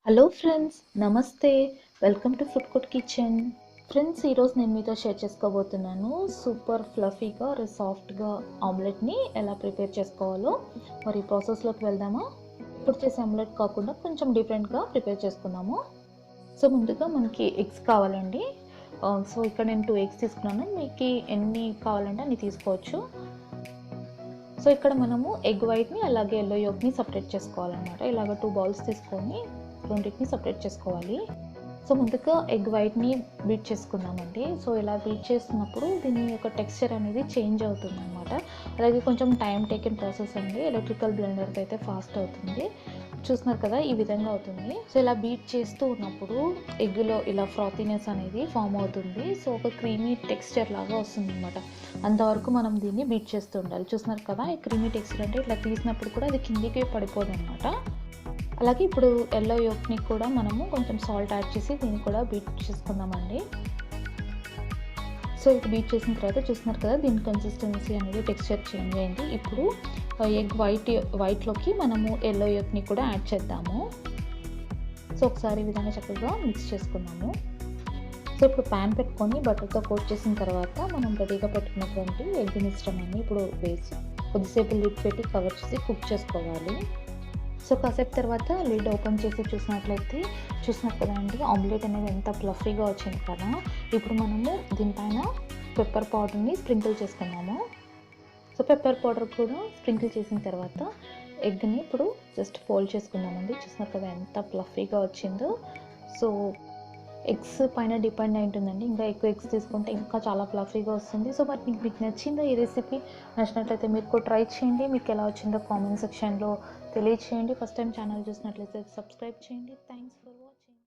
Hello friends, నమస్తే. Welcome to food court kitchen. Friends, ఈరోజు నేను మీతో షేర్ చేసుకోబోతున్నాను సూపర్ ఫ్లఫీగా సాఫ్ట్గా ఆమ్లెట్ని ఎలా ప్రిపేర్ చేసుకోవాలో. మరి ప్రాసెస్లోకి వెళ్దామా? ఇప్పుడు చేసే ఆమ్లెట్ కాకుండా కొంచెం డిఫరెంట్గా ప్రిపేర్ చేసుకుందాము. సో ముందుగా మనకి ఎగ్స్ కావాలండి. సో ఇక్కడ నేను 2 ఎగ్స్ తీసుకున్నాను. మీకు ఎన్ని కావాలంటే అన్ని తీసుకోవచ్చు. సో ఇక్కడ మనము ఎగ్ వైట్ని అలాగే ఎల్లో యోక్ని సపరేట్ చేసుకోవాలన్నమాట. ఇలాగ 2 బౌల్స్ తీసుకొని రెండింటిని సపరేట్ చేసుకోవాలి. సో ముందుగా ఎగ్ వైట్ని బీట్ చేసుకుందామండి. సో ఇలా బీట్ చేస్తున్నప్పుడు దీని యొక్క టెక్స్చర్ అనేది చేంజ్ అవుతుంది అనమాట. అలాగే కొంచెం టైం టేకెన్ ప్రాసెస్ అండి. ఎలక్ట్రికల్ బ్లెండర్తో అయితే ఫాస్ట్ అవుతుంది. చూస్తున్నారు కదా, ఈ విధంగా అవుతుంది. సో ఇలా బీట్ చేస్తూ ఉన్నప్పుడు ఎగ్లో ఇలా ఫ్రాతీనెస్ అనేది ఫామ్ అవుతుంది. సో ఒక క్రీమీ టెక్స్చర్ లాగా వస్తుంది అనమాట. అంతవరకు మనం దీన్ని బీట్ చేస్తూ ఉండాలి. చూస్తున్నారు కదా, ఈ క్రీమీ టెక్స్చర్ అంటే ఇట్లా తీసినప్పుడు కూడా అది కిందికి పడిపోదు అనమాట. అలాగే ఇప్పుడు ఎల్లో యోక్ని కూడా మనము కొంచెం సాల్ట్ యాడ్ చేసి దీన్ని కూడా బీట్ చేసుకుందామండి. సో ఇది బీట్ చేసిన తర్వాత చూస్తున్నారు కదా, దీని కన్సిస్టెన్సీ అనేది టెక్స్చర్ చేంజ్ అయింది. ఇప్పుడు ఎగ్ వైట్లోకి మనము ఎల్లో యోక్ని కూడా యాడ్ చేద్దాము. సో ఒకసారి ఈ విధంగా చక్కగా మిక్స్ చేసుకుందాము. సో ఇప్పుడు ప్యాన్ పెట్టుకొని బటర్తో కోట్ చేసిన తర్వాత మనం రెడీగా పెట్టుకున్నటువంటి ఎగ్ మిశ్రమాన్ని ఇప్పుడు వేసి కొద్దిసేపు లిడ్ పెట్టి కవర్ చేసి కుక్ చేసుకోవాలి. సో కాసేపు తర్వాత లిడ్ ఓపెన్ చేసి చూసినట్లయితే చూసినారు కదండి, ఆమ్లెట్ అనేది ఎంత ఫ్లఫీగా వచ్చింది కదా. ఇప్పుడు మనము దీనిపైన పెప్పర్ పౌడర్ని స్ప్రింకిల్ చేసుకున్నాము. సో పెప్పర్ పౌడర్ కూడా స్ప్రింకిల్ చేసిన తర్వాత ఎగ్ని ఇప్పుడు జస్ట్ ఫోల్డ్ చేసుకుందామండి. చూసినారు కదా ఎంత ఫ్లఫీగా వచ్చిందో. సో ఎగ్స్ పైన డిపెండ్ అయి ఉంటుందండి. ఇంకా ఎక్కువ ఎగ్స్ తీసుకుంటే ఇంకా చాలా ఫ్లఫీగా వస్తుంది. సో మరి మీకు నచ్చిందో ఈ రెసిపీ? నచ్చినట్లయితే మీరు కూడా ట్రై చేయండి. మీకు ఎలా వచ్చిందో కామెంట్ సెక్షన్లో తెలియచేయండి. ఫస్ట్ టైం ఛానల్ చూసినట్లయితే సబ్స్క్రైబ్ చేయండి. Thanks for watching.